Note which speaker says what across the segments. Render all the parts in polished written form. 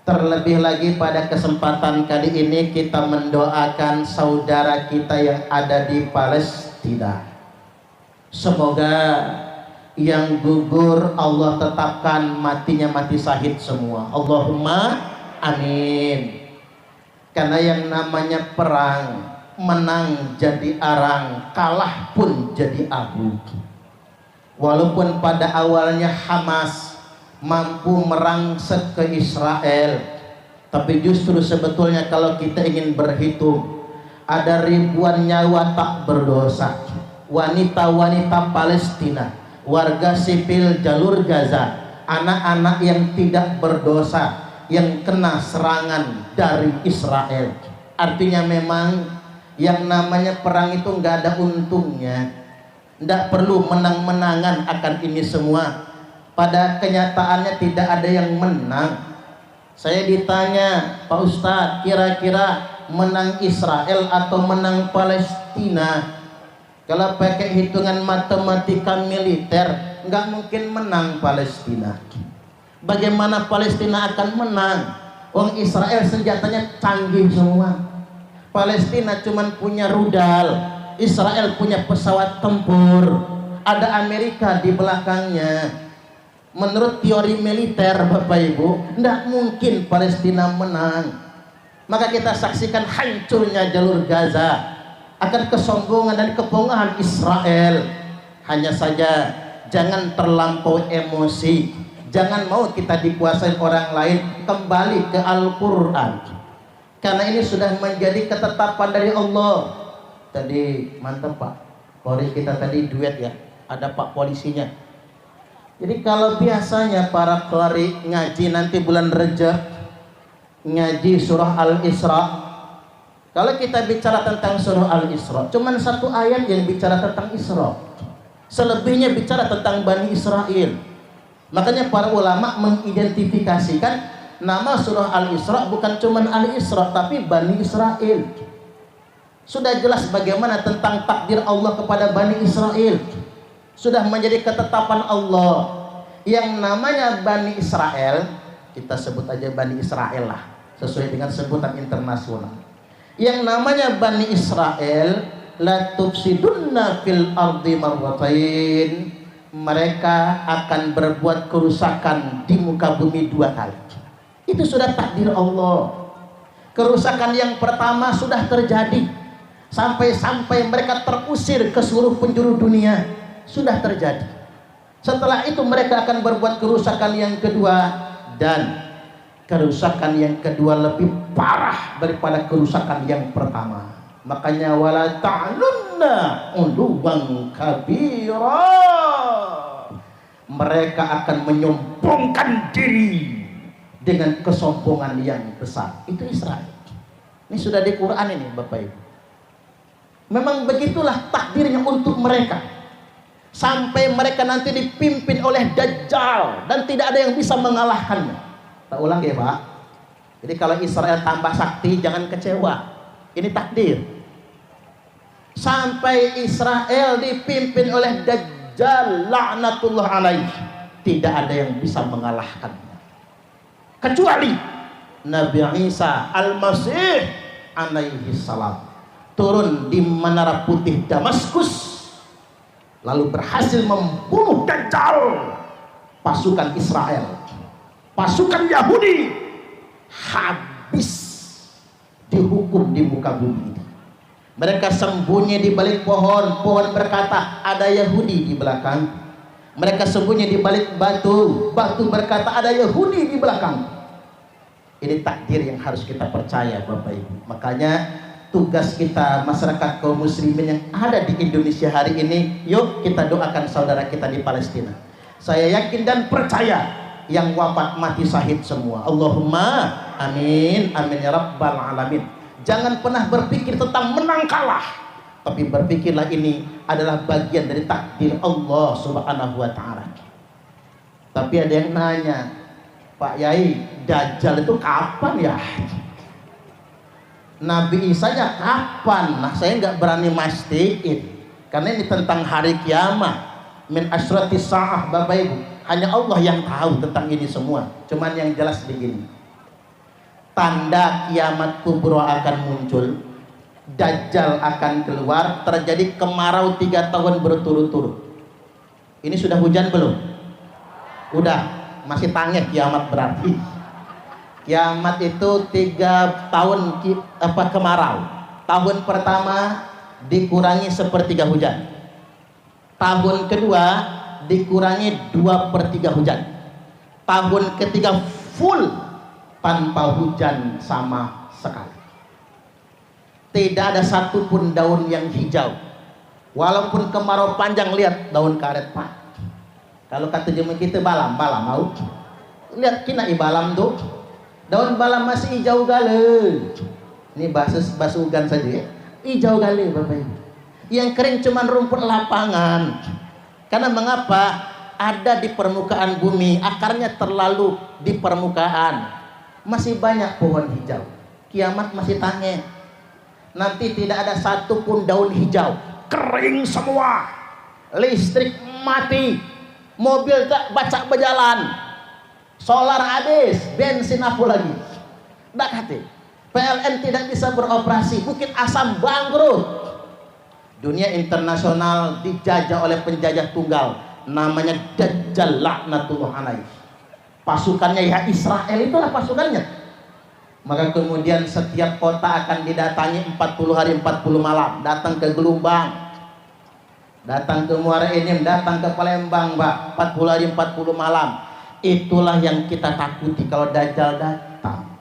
Speaker 1: Terlebih lagi pada kesempatan kali ini kita mendoakan saudara kita yang ada di Palestina. Semoga yang gugur Allah tetapkan matinya mati syahid semua. Allahumma amin. Karena yang namanya perang, menang jadi arang, kalah pun jadi abu. Walaupun pada awalnya Hamas mampu merangsek ke Israel, tapi justru sebetulnya kalau kita ingin berhitung, ada ribuan nyawa tak berdosa, wanita-wanita Palestina, warga sipil jalur Gaza, anak-anak yang tidak berdosa yang kena serangan dari Israel. Artinya memang yang namanya perang itu nggak ada untungnya, nggak perlu menang-menangan akan ini semua. Pada kenyataannya tidak ada yang menang. Saya ditanya, Pak Ustadz, kira-kira menang Israel atau menang Palestina? Kalau pakai hitungan matematika militer, nggak mungkin menang Palestina. Bagaimana Palestina akan menang? Wong Israel senjatanya canggih semua. Palestina cuma punya rudal, Israel punya pesawat tempur, ada Amerika di belakangnya. Menurut teori militer Bapak Ibu, tidak mungkin Palestina menang. Maka kita saksikan hancurnya jalur Gaza akan kesombongan dan kebohongan Israel. Hanya saja jangan terlampau emosi, jangan mau kita dikuasai orang lain. Kembali ke Al-Quran, karena ini sudah menjadi ketetapan dari Allah. Tadi mantap Pak Polri kita tadi duet ya, ada Pak polisinya. Jadi kalau biasanya para qari ngaji nanti bulan Rajab ngaji surah Al-Isra, kalau kita bicara tentang surah Al-Isra cuman satu ayat yang bicara tentang Isra, selebihnya bicara tentang Bani Israel. Makanya para ulama mengidentifikasikan nama surah Al-Isra bukan cuman Al-Isra tapi Bani Israel. Sudah jelas bagaimana tentang takdir Allah kepada Bani Israel, sudah menjadi ketetapan Allah. Yang namanya Bani Israel, kita sebut aja Bani Israel lah, sesuai dengan sebutan internasional. Yang namanya Bani Israel, la tufsidunna fil ardi marratain, mereka akan berbuat kerusakan di muka bumi 2 kali. Itu sudah takdir Allah. Kerusakan yang pertama sudah terjadi, sampai mereka terusir ke seluruh penjuru dunia, sudah terjadi. Setelah itu mereka akan berbuat kerusakan yang kedua, dan kerusakan yang kedua lebih parah daripada kerusakan yang pertama. Makanya wala ta'lunna uluwan kabira, mereka akan menyombongkan diri dengan kesombongan yang besar. Itu Israel. Ini sudah di Quran ini Bapak Ibu. Memang begitulah takdirnya untuk mereka, sampai mereka nanti dipimpin oleh Dajjal dan tidak ada yang bisa mengalahkannya. Tak ulang ya Pak. Jadi kalau Israel tambah sakti jangan kecewa, ini takdir. Sampai Israel dipimpin oleh Dajjal laknatullah alaih, tidak ada yang bisa mengalahkannya kecuali Nabi Isa Al-Masih alaihi salam turun di Menara Putih Damaskus, lalu berhasil membunuh Dajjal. Pasukan Israel, pasukan Yahudi habis dihukum di muka bumi. Mereka sembunyi di balik pohon, pohon berkata ada Yahudi di belakang. Mereka sembunyi di balik batu, batu berkata ada Yahudi di belakang. Ini takdir yang harus kita percaya Bapak Ibu. Makanya tugas kita masyarakat kaum muslimin yang ada di Indonesia hari ini, yuk kita doakan saudara kita di Palestina. Saya yakin dan percaya yang wafat mati syahid semua. Allahumma amin, amin ya rabbal alamin. Jangan pernah berpikir tentang menang kalah, tapi berpikirlah ini adalah bagian dari takdir Allah subhanahu wa ta'ala. Tapi ada yang nanya, Pak Yai, Dajjal itu kapan ya? Nabi Isa-nya kapan? Nah, saya nggak berani mastiin karena ini tentang hari kiamat, min asratis sa'ah Bapak Ibu. Hanya Allah yang tahu tentang ini semua. Cuman yang jelas begini, tanda kiamat kubro akan muncul, Dajjal akan keluar, terjadi kemarau 3 tahun berturut-turut. Ini sudah hujan belum? Udah, masih tangeh kiamat berarti. Kiamat itu 3 tahun kemarau. Tahun pertama dikurangi 1/3 hujan. Tahun kedua dikurangi 2/3 hujan. Tahun ketiga full tanpa hujan sama sekali. Tidak ada satupun daun yang hijau. Walaupun kemarau panjang, lihat daun karet pak. Kalau kata jemaah kita balam mau. Lihat kina balam tuh. Daun balam masih hijau gale. Ini bahasa ugan saja ya. Hijau gale Bapak Ibu. Yang kering cuman rumput lapangan. Karena mengapa? Ada di permukaan bumi, akarnya terlalu di permukaan. Masih banyak pohon hijau. Kiamat masih tangeh. Nanti tidak ada satupun daun hijau. Kering semua. Listrik mati. Mobil tak baca berjalan. Solar habis, bensin apa lagi? Tak hati. PLN tidak bisa beroperasi. Bukit Asam bangkrut. Dunia internasional dijajah oleh penjajah tunggal, namanya Dajjal laknatullah alaih. Pasukannya ya Israel, itulah pasukannya. Maka kemudian setiap kota akan didatangi 40 hari 40 malam. Datang ke Gelombang, datang ke Muara Enim, datang ke Palembang, Pak. 40 hari 40 malam. Itulah yang kita takuti kalau Dajjal datang.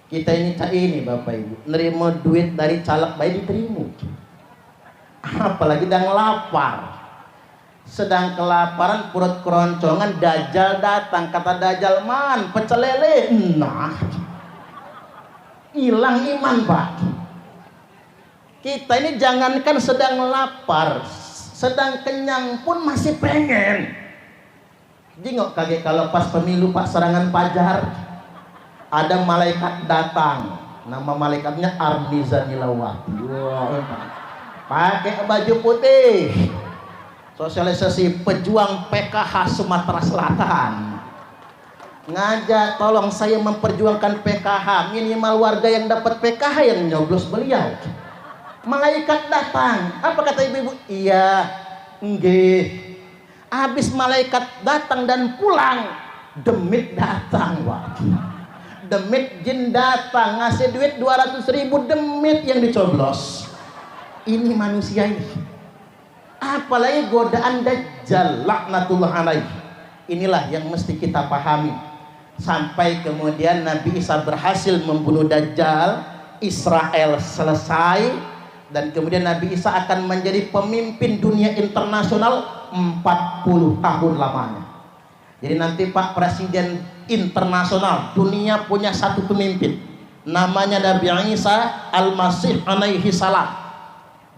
Speaker 1: Kita ini Bapak Ibu, nerima duit dari caleg bayi diterima. Apalagi sedang lapar. Sedang kelaparan, perut keroncongan, Dajjal datang. Kata Dajjal, man pecel lele. Nah, hilang iman Pak. Kita ini jangankan sedang lapar, sedang kenyang pun masih pengen. Jengok kaget kalau pas pemilu Pak, serangan Fajar, ada malaikat datang. Nama malaikatnya Armizanilawati. Wow, pakai baju putih. Sosialisasi pejuang PKH Sumatera Selatan. Ngajak, tolong saya memperjuangkan PKH. Minimal warga yang dapat PKH yang nyoblos beliau. Malaikat datang. Apa kata ibu-ibu? Iya, nggih. Habis malaikat datang dan pulang, demit datang Pak. Demit jin datang ngasih duit 200.000, demit yang dicoblos. Ini manusia ini. Apalagi godaan Dajjal laknatullah alaih. Inilah yang mesti kita pahami. Sampai kemudian Nabi Isa berhasil membunuh Dajjal, Israel selesai, dan kemudian Nabi Isa akan menjadi pemimpin dunia internasional 40 tahun lamanya. Jadi nanti Pak Presiden internasional dunia punya satu pemimpin, namanya Nabi Isa Al-Masih alaihi salam.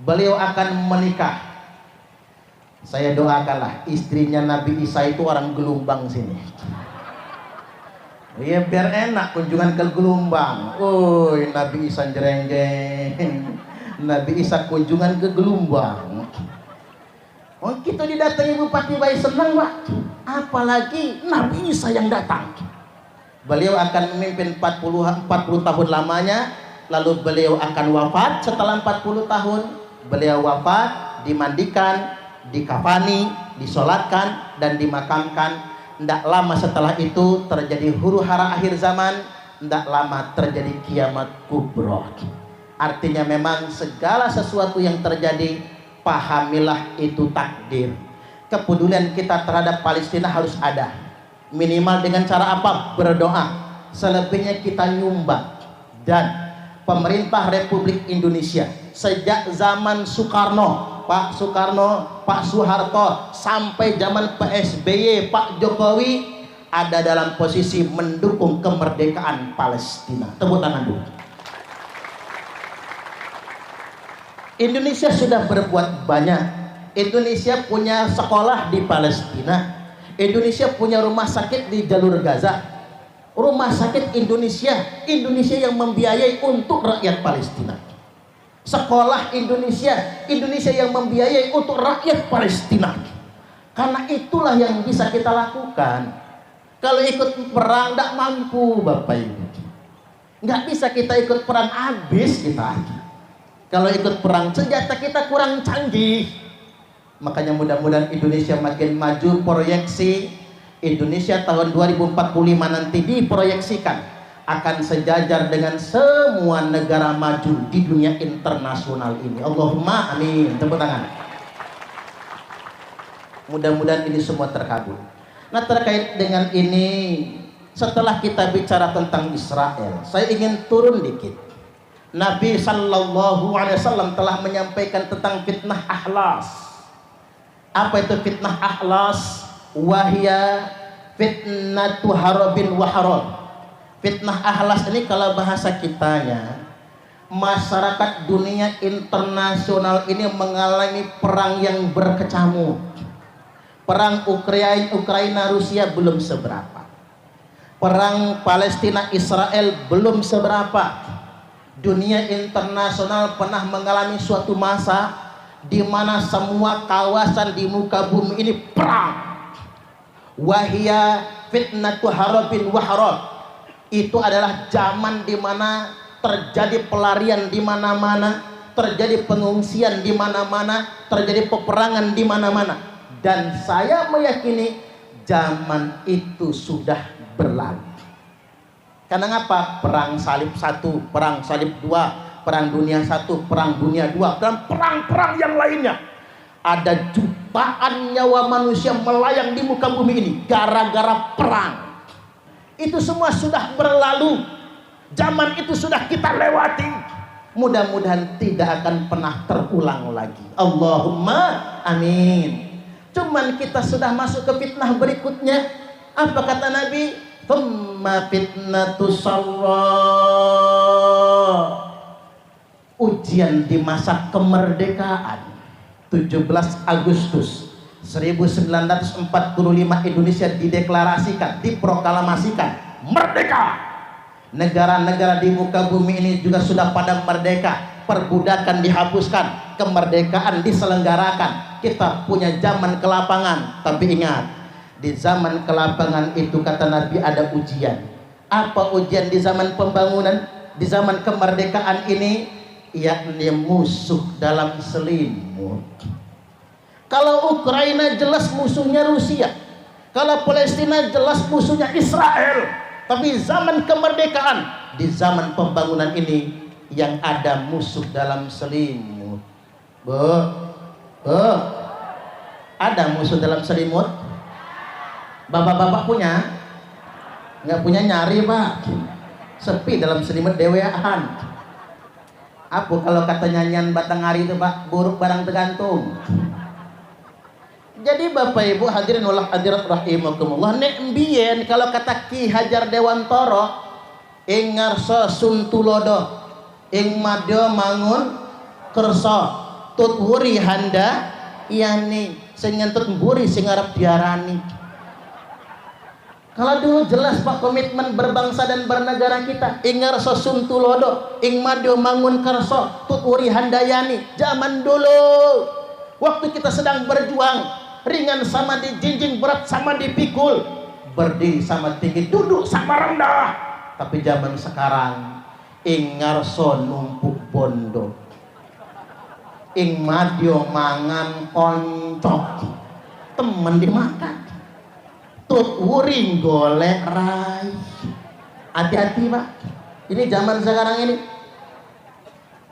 Speaker 1: Beliau akan menikah. Saya doakanlah istrinya Nabi Isa itu orang Gelombang sini. Ya biar enak kunjungan ke Gelombang. Oi, Nabi Isa jereng-jeng. Nabi Isa kunjungan ke Gelombang. Oh, kita didatangi Bupati Bayi senang Pak. Apalagi Nabi Isa yang datang. Beliau akan memimpin 40 tahun lamanya. Lalu beliau akan wafat. Setelah 40 tahun beliau wafat, dimandikan, dikafani, disolatkan, dan dimakamkan. Tidak lama setelah itu terjadi huru hara akhir zaman. Tidak lama terjadi kiamat kubro. Artinya memang segala sesuatu yang terjadi, pahamilah itu takdir. Kepedulian kita terhadap Palestina harus ada. Minimal dengan cara apa? Berdoa. Selebihnya kita nyumbang. Dan pemerintah Republik Indonesia sejak zaman Soekarno, Pak Soekarno, Pak Soeharto, sampai zaman PSBY, Pak Jokowi, ada dalam posisi mendukung kemerdekaan Palestina. Tepuk tangan dulu. Indonesia sudah berbuat banyak. Indonesia punya sekolah di Palestina. Indonesia punya rumah sakit di jalur Gaza. Rumah sakit Indonesia yang membiayai untuk rakyat Palestina. Sekolah Indonesia yang membiayai untuk rakyat Palestina. Karena itulah yang bisa kita lakukan. Kalau ikut perang tidak mampu Bapak Ibu. Nggak bisa kita ikut perang, habis kita. Kalau ikut perang, senjata kita kurang canggih. Makanya mudah-mudahan Indonesia makin maju. Proyeksi Indonesia tahun 2045 nanti diproyeksikan akan sejajar dengan semua negara maju di dunia internasional ini. Allahumma amin. Tepuk tangan. Mudah-mudahan ini semua terkabul. Nah, terkait dengan ini, setelah kita bicara tentang Israel, saya ingin turun dikit. Nabi Sallallahu Alaihi Wasallam telah menyampaikan tentang fitnah ahlas. Apa itu fitnah ahlas? Wahya fitnatu harabin wa harab. Fitnah ahlas ini kalau bahasa kitanya, masyarakat dunia internasional ini mengalami perang yang berkecamuk. Perang Ukraina Rusia belum seberapa. Perang Palestina Israel belum seberapa. Dunia internasional pernah mengalami suatu masa di mana semua kawasan di muka bumi ini perang. Wahya fitnatu harabin wa harab. Itu adalah zaman di mana terjadi pelarian di mana-mana, terjadi pengungsian di mana-mana, terjadi peperangan di mana-mana. Dan saya meyakini zaman itu sudah berlalu. Karena ngapa? Perang salib 1, perang salib 2, perang dunia 1, perang dunia 2, dan perang-perang yang lainnya. Ada jutaan nyawa manusia melayang di muka bumi ini gara-gara perang. Itu semua sudah berlalu. Zaman itu sudah kita lewati. Mudah-mudahan tidak akan pernah terulang lagi. Allahumma amin. Cuman kita sudah masuk ke fitnah berikutnya. Apa kata Nabi? Thumma fitnatu sarra. Ujian di masa kemerdekaan 17 Agustus 1945 Indonesia dideklarasikan, diproklamasikan merdeka. Negara-negara di muka bumi ini juga sudah pada merdeka. Perbudakan dihapuskan, kemerdekaan diselenggarakan. Kita punya zaman kelapangan. Tapi ingat, di zaman kelapangan itu kata Nabi ada ujian. Apa ujian di zaman pembangunan? Di zaman kemerdekaan ini, yakni musuh dalam selimut. Kalau Ukraina jelas musuhnya Rusia, kalau Palestina jelas musuhnya Israel. Tapi zaman kemerdekaan, di zaman pembangunan ini yang ada musuh dalam selimut. Ada musuh dalam selimut? Bapak-bapak punya? Nggak punya nyari pak. Sepi dalam selimut dewean. Apa kalau kata nyanyian Batang Hari itu pak? Buruk barang tergantung. Jadi Bapak Ibu hadirin wal hadirat rahimakumullah, nek mbien kalau kata Ki Hajar Dewantara ing ngarsa suntulodo ing madya mangun kersa tut wuri handa yani sing ngentut mburi sing arep diarani. Kalau dulu jelas Pak komitmen berbangsa dan bernegara kita, ing ngarsa suntulodo ing madya mangun kersa tut wuri handayani. Zaman dulu waktu kita sedang berjuang, ringan sama dijinjing, berat sama dipikul, berdiri sama tinggi, duduk sama rendah. Tapi zaman sekarang ing ngarso numpuk bondo, ing madyo mangan koncok, temen dimakan, tut wuring golek rai. Hati-hati pak, ini zaman sekarang ini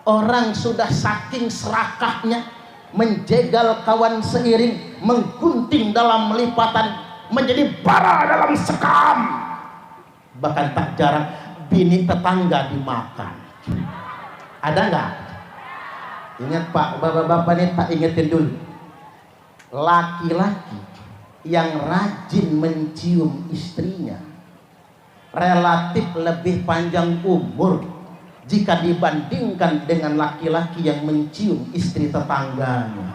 Speaker 1: orang sudah saking serakahnya menjegal kawan seiring, menggunting dalam lipatan, menjadi bara dalam sekam. Bahkan tak jarang bini tetangga dimakan. Ada nggak? Ingat pak, bapak-bapak ini tak ingetin dulu. Laki-laki yang rajin mencium istrinya relatif lebih panjang umur jika dibandingkan dengan laki-laki yang mencium istri tetangganya.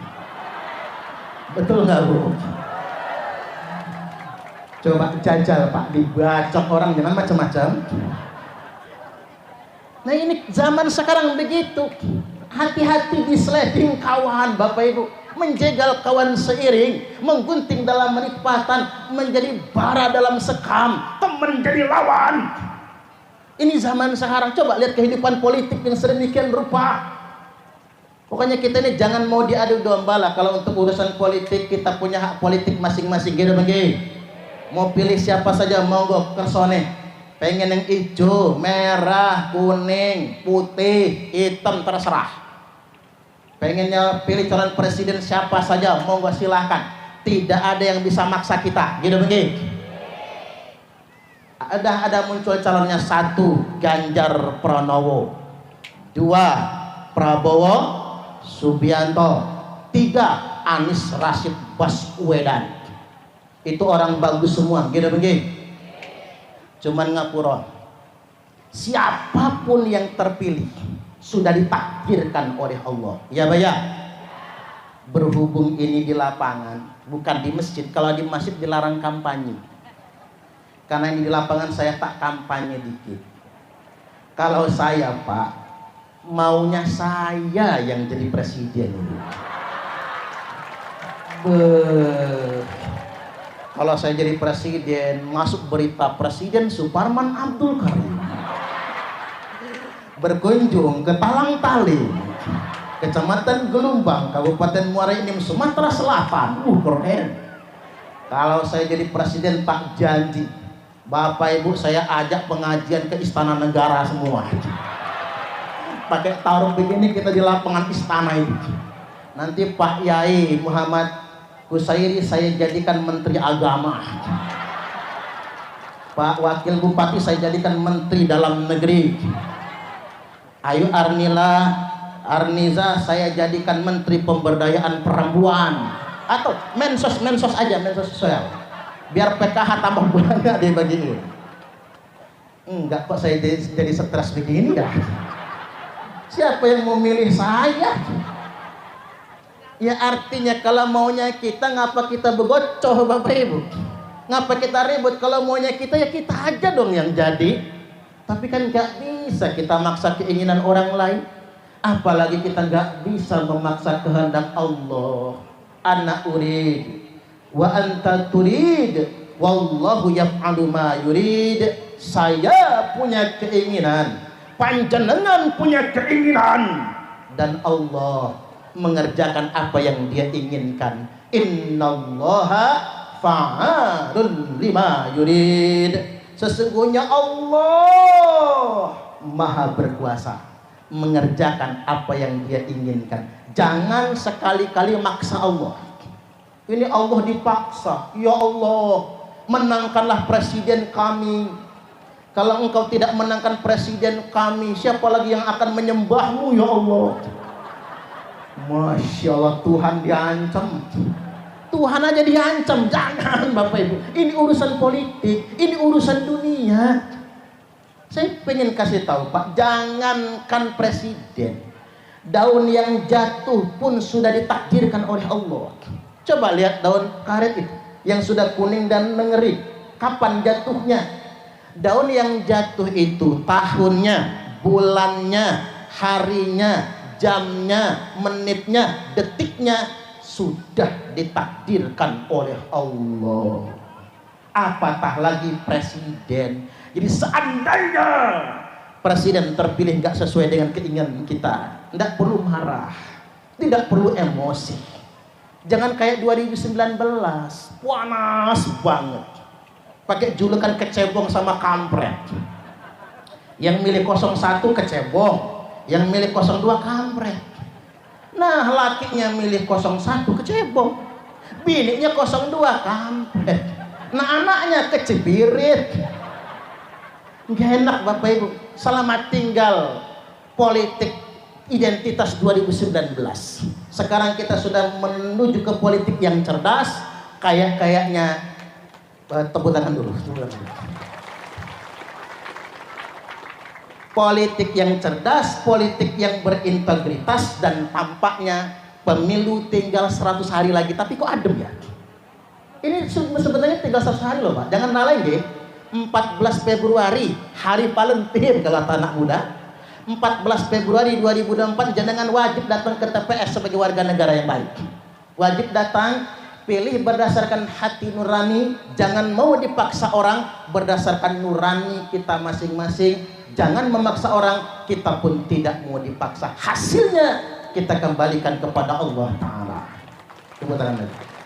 Speaker 1: Betul nggak bu? Coba jajal pak, dibacok orang jangan macam-macam. Nah ini zaman sekarang begitu. Hati-hati di sliding kawan Bapak Ibu, menjegal kawan seiring, menggunting dalam lipatan, menjadi bara dalam sekam, teman jadi lawan. Ini zaman sekarang, coba lihat kehidupan politik yang sedemikian rupa. Pokoknya kita ini jangan mau diadu domba lah. Kalau untuk urusan politik kita punya hak politik masing-masing. Gitu bagi. Mau pilih siapa saja monggo kersone. Pengen yang hijau, merah, kuning, putih, hitam terserah. Pengennya pilih calon presiden siapa saja monggo silahkan. Tidak ada yang bisa maksa kita. Gitu bagi. Ada muncul calonnya, 1 Ganjar Pranowo, 2 Prabowo Subianto, 3 Anies Rashid Baswedan. Itu orang bagus semua, gitu begini. Cuman ngapura, siapapun yang terpilih sudah ditakdirkan oleh Allah. Ya Baya. Berhubung ini di lapangan, bukan di masjid. Kalau di masjid dilarang kampanye. Karena ini di lapangan saya tak kampanye dikit. Kalau saya Pak, maunya saya yang jadi presiden. Kalau saya jadi presiden, masuk berita Presiden Suparman Abdul Karim berkunjung ke Talang Tali, Kecamatan Gelumbang, Kabupaten Muara Enim, Sumatera Selatan. Keren. Kalau saya jadi presiden tak janji, Bapak Ibu saya ajak pengajian ke Istana Negara semua. Pakai taruh begini kita di lapangan istana itu. Nanti Pak Yai Muhammad Kusairi saya jadikan Menteri Agama. Pak Wakil Bupati saya jadikan Menteri Dalam Negeri. Ayu Arniza saya jadikan Menteri Pemberdayaan Perempuan. Atau mensos aja, mensos sosial. Biar PKH tambah bulannya dibagiin. Enggak kok saya jadi stres begini dah. Siapa yang mau milih saya? Ya artinya kalau maunya kita, ngapa kita begocoh Bapak Ibu? Ngapa kita ribut? Kalau maunya kita ya kita aja dong yang jadi. Tapi kan gak bisa kita maksa keinginan orang lain. Apalagi kita gak bisa memaksa kehendak Allah. Ana urid wa anta turid wallahu yaf'alu ma yurid. Saya punya keinginan, panjenengan punya keinginan, dan Allah mengerjakan apa yang Dia inginkan. Innallaha fa'alun lima yurid. Sesungguhnya Allah Maha berkuasa mengerjakan apa yang Dia inginkan. Jangan sekali-kali maksa Allah. Ini Allah dipaksa. Ya Allah, menangkanlah presiden kami. Kalau engkau tidak menangkan presiden kami, siapa lagi yang akan menyembahmu ya Allah? Masya Allah, Tuhan diancam. Tuhan aja diancam. Jangan Bapak Ibu, ini urusan politik, ini urusan dunia. Saya pengen kasih tahu Pak, jangankan presiden, daun yang jatuh pun sudah ditakdirkan oleh Allah. Coba lihat daun karet itu yang sudah kuning dan mengering, kapan jatuhnya? Daun yang jatuh itu tahunnya, bulannya, harinya, jamnya, menitnya, detiknya sudah ditakdirkan oleh Allah. Apatah lagi presiden. Jadi seandainya presiden terpilih nggak sesuai dengan keinginan kita, tidak perlu marah, tidak perlu emosi. Jangan kayak 2019 panas banget, pakai julukan kecebong sama kampret. Yang milih 01 kecebong, yang milih 02 kampret. Nah lakinya milih 01 kecebong, bininya 02 kampret. Nah anaknya kecebirit. Nggak enak Bapak Ibu. Selamat tinggal politik identitas 2019. Sekarang kita sudah menuju ke politik yang cerdas. Kayaknya tepuk tangan dulu. Politik yang cerdas, politik yang berintegritas, dan tampaknya pemilu tinggal 100 hari lagi. Tapi kok adem ya? Ini sebenarnya tinggal 100 hari loh Pak. Jangan nalain deh. 14 Februari hari Valentine kalau anak muda. 14 Februari 2024 jenengan wajib datang ke TPS sebagai warga negara yang baik. Wajib datang pilih berdasarkan hati nurani, jangan mau dipaksa orang, berdasarkan nurani kita masing-masing. Jangan memaksa orang, kita pun tidak mau dipaksa. Hasilnya kita kembalikan kepada Allah Ta'ala. Tepuk tangan lagi.